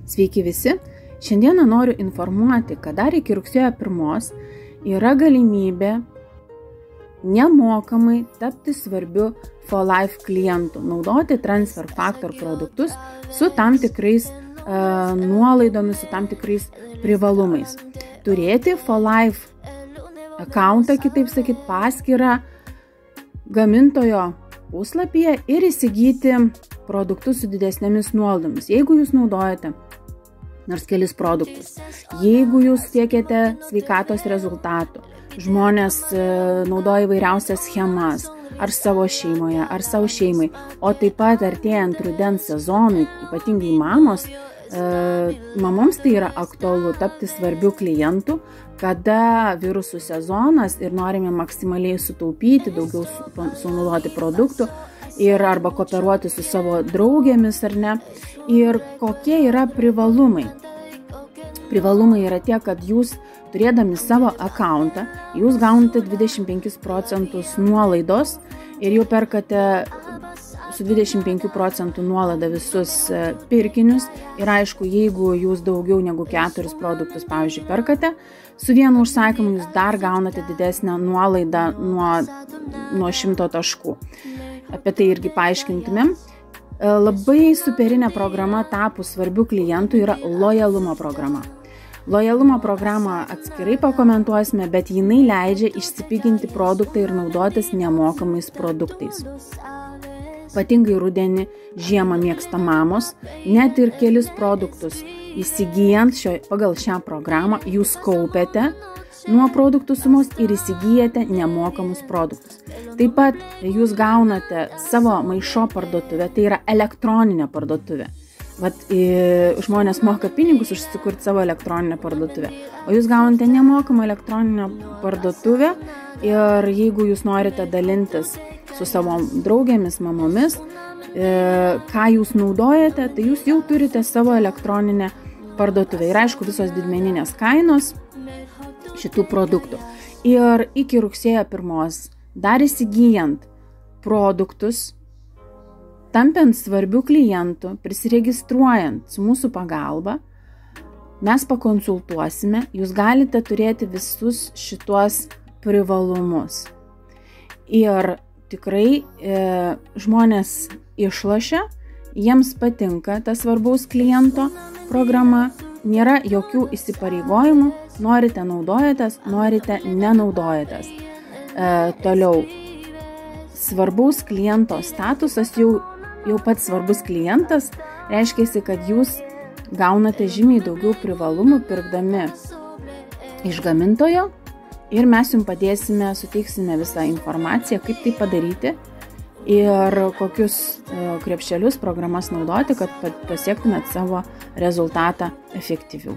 Sveiki visi! Šiandieną noriu informuoti, kad dar iki rugsėjo 1 yra galimybė nemokamai tapti svarbiu For Life klientu, naudoti Transfer Factor produktus su tam tikrais nuolaidomis, su tam tikrais privalumais. Turėti For Life accountą, kitaip sakyti, paskyrą gamintojo puslapyje ir įsigyti produktus su didesnėmis nuolaidomis. Jeigu jūs naudojate nors kelis produktus, jeigu jūs siekiate sveikatos rezultatų, žmonės naudoja įvairiausias schemas, ar savo šeimoje, ar savo šeimai, o taip pat artėjant rudens sezonui, ypatingai mamoms tai yra aktualu tapti svarbiu klientu, kada virusų sezonas ir norime maksimaliai sutaupyti, daugiau sunaudoti produktų ir arba kooperuoti su savo draugėmis ar ne. Ir kokie yra privalumai? Privalumai yra tie, kad jūs turėdami savo accountą, jūs gaunate 25% nuolaidos ir jau perkate su 25% nuolaida visus pirkinius. Ir aišku, jeigu jūs daugiau negu 4 produktus, pavyzdžiui, perkate, su vienu užsakymu jūs dar gaunate didesnę nuolaidą nuo 100 taškų. Apie tai irgi paaiškintumėm. Labai superinė programa tapus svarbių klientų yra lojalumo programa. Lojalumo programą atskirai pakomentuosime, bet jinai leidžia išsipiginti produktą ir naudotis nemokamais produktais. Ypatingai rudenį, žiemą mėgsta mamos, net ir kelis produktus įsigyjant pagal šią programą jūs kaupiate nuo produktų sumos ir įsigyjate nemokamus produktus. Taip pat jūs gaunate savo maišo parduotuvę, tai yra elektroninė parduotuvė. Žmonės moka pinigus užsikurti savo elektroninę parduotuvę, o jūs gaunate nemokamą elektroninę parduotuvę ir jeigu jūs norite dalintis su savo draugėmis, mamomis, ką jūs naudojate, tai jūs jau turite savo elektroninę parduotuvę. Ir aišku, visos didmeninės kainos šitų produktų. Ir iki rugsėjo 1 dar įsigyjant produktus, tampiant svarbių klientų, prisiregistruojant su mūsų pagalba, mes pakonsultuosime, jūs galite turėti visus šituos privalumus. Ir tikrai žmonės išlošia, jiems patinka ta svarbaus kliento programa, nėra jokių įsipareigojimų, norite naudojatės, norite nenaudojatės. Toliau, svarbaus kliento statusas jau pats svarbus klientas, reiškia, kad jūs gaunate žymiai daugiau privalumų pirkdami iš gamintojo ir mes jums padėsime, suteiksime visą informaciją, kaip tai padaryti ir kokius krepšelius programas naudoti, kad pasiektumėt savo rezultatą efektyviau.